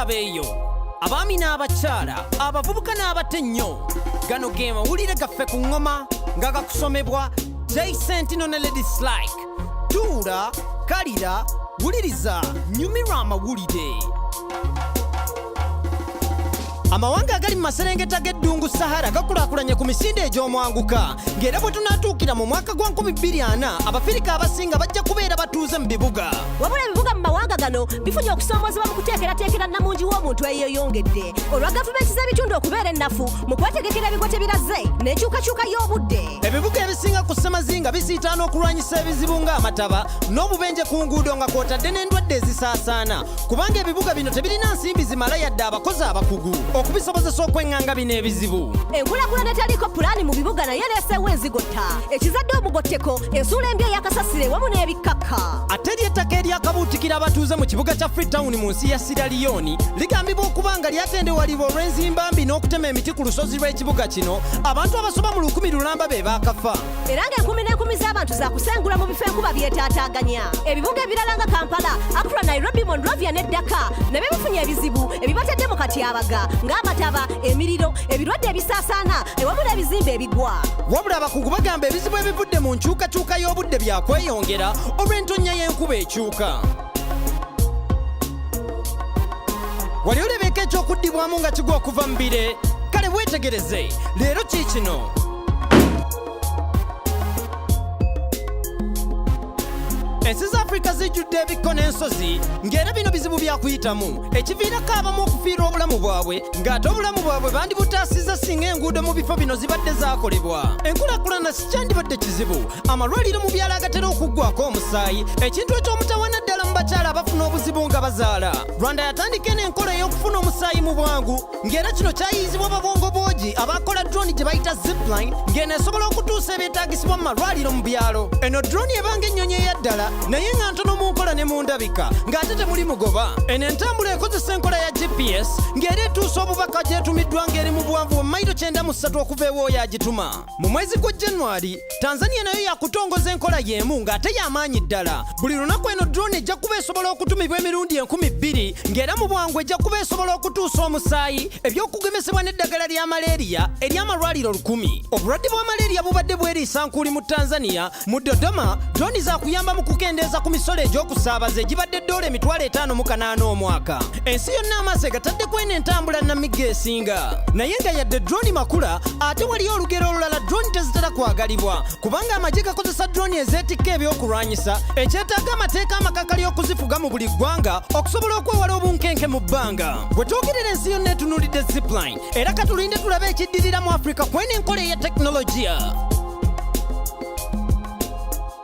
abeeyo abaami n'abakyala abavubuka n'abatennyo gano ge mawulire gaffe ku ngoma nga gakusomebwa Jason ne Lady Slike. Tuula, kalira, wuliriza, nyumirwa amawulire. Amawanga agali mu maserengeta g'eddungu Sahara gakulaakulanye ku misinde egy'omwanguka ng'era bwe tunaatuukira mu mwaka gwa 2040 Abafirika abasinga bajja kubeera batuuze mu bibuga. Wabula ebibuga mu mawanga gano bifunye okusoomozebwa mu kuteekerateekera namungi w'omuntu eyeeyongedde olwa gavumenti z'ebitundu okubeera ennafu mu kwetegekera ebigote biraze n'enkyukakyuka y'obudde. Ebibuga ebisinga ku ssemazinga bisiitaana okulwanyisa ebizibu ng'amataba n'obubenje ku nguudo nga kw'otadde n'endwadde ezisaasaana kubanga ebibuga bino tebirina nsimbi zimala yadde abakozi abakugu okubisobozesa okweŋŋanga bino ebizibu. Enkulaakulana etaliiko pulaani mu bibuga naye ereeseewo enzigotta ekizadde omugotteko ensuula embi ey'akasasiro wamu n'ebikkakka. Ate ly'ettaka eryakabuutikira abatuuze mu kibuga kya Freetown mu nsi ya Sierra Leone ligambibwa okuba nga lyatendewalibwa olw'enzimba mbi n'okutema emiti ku lusozi lw'ekibuga kino abantu abasoba mu 1,000 lulamba be baakafa. Era ng'enkumi n'enkumi z'abantu zaakusengula mu bifo enkuba byetaataaganya. Ebibuga ebirala nga Kampala, Accra, Nairobi, Monrovia ne Dakar nabyo bifunye ebizibu ebibatedde mu katyabaga ng'amataba, emiriro, ebirwadde ebisaasaana ewamu n'ebizimbe ebigwa. Wabula abakugu bagamba ebizibu ebivudde mu nkyukakyuka y'obudde byakweyongera olw'entonnya y'enkuba ekyuka. Wali olebeko ekyokuddibwamu nga kigwa okuva mu bire? Kale weetegereze, leero kiikino. Ensi za Afrika zijjudde ebikko n'ensozi ng'era bino bizibu byakuyitamu ekiviirako abamu okufiirwa obulamu bwabwe ng'ate obulamu bwabwe bandibutaasiza singa enguudo mu bifo bino zibadde zaakolebwa. Enkulaakulana sikyandibadde kizibu, amalwaliro mu byalo agatera okuggwako omusaayi, ekintu eky'omutawaana ddala mu bakyala abafuna obuzibu nga bazaala. Rwanda yatandika n'enkola ey'okufuna omusaayi mu bwangu ng'era kino kyayiyizibwa babongo boogi abakola drone gye bayita zipline ng'eno esobola okutuusa ebyetaagisibwa mu malwaliro mu byalo. Eno drone ebanga ennyonyi eyaddala naye nga ntono mu nkola ne mu ndabika ng'ate temuli mugoba. Eno entambula ekozesa enkola ya GPS ng'era etuusa obubaka gyetumiddwa ng'eri mu buwanvu bwa mayiro 93 okuva ew'oyo agituma. Mu mwezi gwa January Tanzania nayo yakutongoza enkola y'emu ng'ate y'amaanyi ddala. Buli lunaku eno drone ejja kuba esobola okutumibwa emirundi 2,000 ng'era mu bwangu ejja kuba esobola okutuusa omusaayi, ebyokugemesebwa n'eddagala lya malaria ery'amalwaliro 1,000. Obulwadde bwa malaria bubadde bweriisa nkuuli mu Tanzania. Mu Dodoma drone zaakuyamba mu kukendeeza ku misolo egy'okusaabaza egibadde $5,880 omwaka. Ensi yonna amaaso egataddeko eno entambula namigga esinga. Naye nga yadde drone makula ate waliyo olugero olulala drone tezitera kwagalibwa kubanga amagye gakozesa drone ezeetikka ebyokulwanyisa ekyetaaga amateeka amakakali okuzifuga mu buli ggwanga okusobola okwewala obunkenke mu bbanga. Bwe twogerera ensi yonna etunuulidde zipline era katulinde tulabe ekiddirira mu Afrika kweno enkola eya tekinologiya.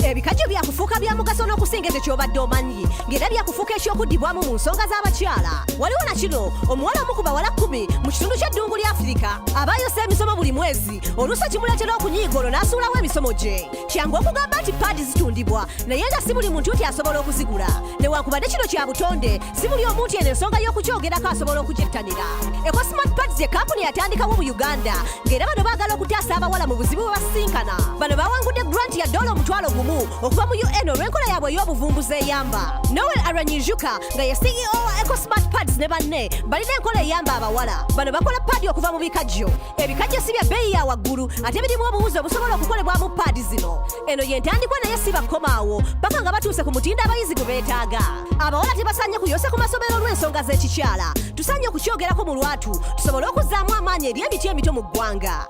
Ebikajjo byakufuuka bya mugaso n'okusinga ekyo ky'obadde omanyi ng'era byakufuuka ekyokuddibwamu mu nsonga z'abakyala. Waliwo na kino omuwala omu ku bawala 10 mu kitundu ky'eddungu lya Afirika abaayosa emisomo buli mwezi oluusi kimuleetera okunyiiga olwo n'asuulawo emisomo gye. Kyangu okugamba nti paadi zitundibwa naye nga si buli muntu nti asobola okuzigula. Newankubadde kino kya butonde si buli omu nti eno ensonga y'okukyogerako asobola okugyettanira. EcoSmart Pads ye kampuni yatandikawo mu Uganda ng'era bano baagala okutaasa abawala mu buzibu bwe basinkana. Bano bawangudde granti ya $1,000 okuva mu UN olw'enkola yaabwe ey'obuvumbuzi eyamba. Noel Aranyijuka nga ye CEO wa EcoSmart Pads ne banne balina enkola eyamba abawala. Bano bakola paadi okuva mu bikajjo. Ebikajjo si bya bbeeyi ya waggulu ate birimu obuwuzi obusobola okukolebwamu paadi zino. Eno ye ntandikwa naye si bakomaawo paka nga batuuse ku mutindo abayizi gwe beetaaga. Abawala tebasaanye kuyosa ku masomero olw'ensonga z'ekikyala. Tusaanye okukyogerako mu lwatu tusobole okuzzaamu amaanyi eri emiti emito mu ggwanga.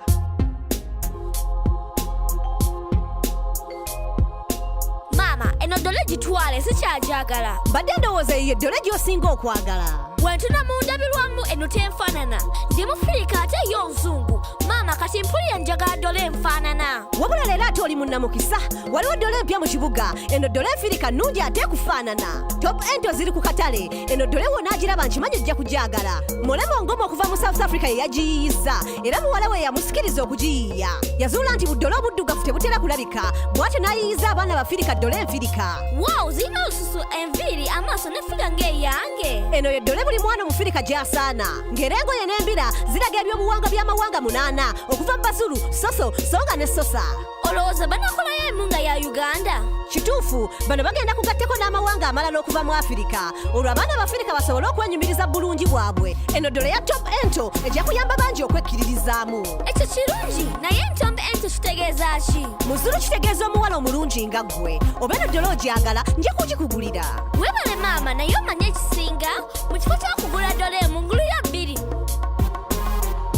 Mama, eno ddole gitwale sikyajagala. Badde ndowooza eyo ddole gy'osinga okwagala. Bwentuna mu ndabirwamu eno tenfaanana. Ndi Mufirika ate y'Oluzungu. Mama kati mpulira njagala ddole enfaanana. Wabula leero ate oli munnamukisa. Waliwo ddole empya mu kibuga. Eno ddole enfirika nnungi ate kufaanana. Top ento ziri ku katale. Eno ddole wonna agiraba nkimanyi ojja kugyagala. Mulema Ngoma okuva mu South Africa ye yagiyiyizza era muwala we yamusikiriza okugiyiiya. Yazuula nti buddole obuddugavu tebutera kulabika bw'atyo n'ayiyiza abaana bafirika ddole enfirika. Wow, zirina olususu, enviiri, amaaso n'effiga ng'eyange. Eno ye ddole buli mwana omufirika gy'asaana ng'era engoye n'embira ziraga ebyobuwangwa by'amawanga 8 okuva mu Bazulu, Soso, Songa ne Sosa. olowooza banakolayo emunga ya uganda? kituufu bano bagenda kugatteko n'amawanga amalala okuva mu afirika olwo abaana b'afirika basobole okwenyumiriza bulungi bwabwe. eno ddolo ya top ento ejja kuyamba bangi okwekkiririzaamu. ekyo kirungi naye entombe ento kitegeeza ki? muzulu kitegeeza omuwala omulungi nga ggwe. oba eno ddolo ogyagala nja kugikugulira. weebale maama naye omanye ekisinga mu kifo ky'okugula ddolo emu ngulu ya 2.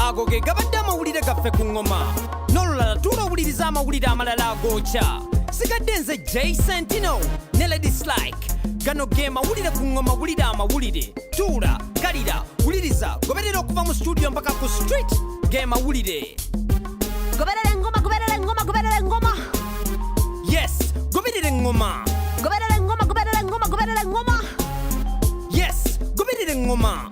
ago ge gabadde amawulire gaffe ku ŋŋoma n'olulala tuula owuliriza amawulire amalala agookya. sigadde nze J Sentino ne Lady Slike. gano ge mawulire ku ŋŋoma. wulira amawulire, tuula, kalira, wuliriza, goberera okuva mu studio mpaka ku street. ge mawulire. goberera engoma, goberera engoma, goberera engoma. Yes, goberera engoma. goberera engoma, goberera engoma, goberera engoma. Yes, goberera engoma.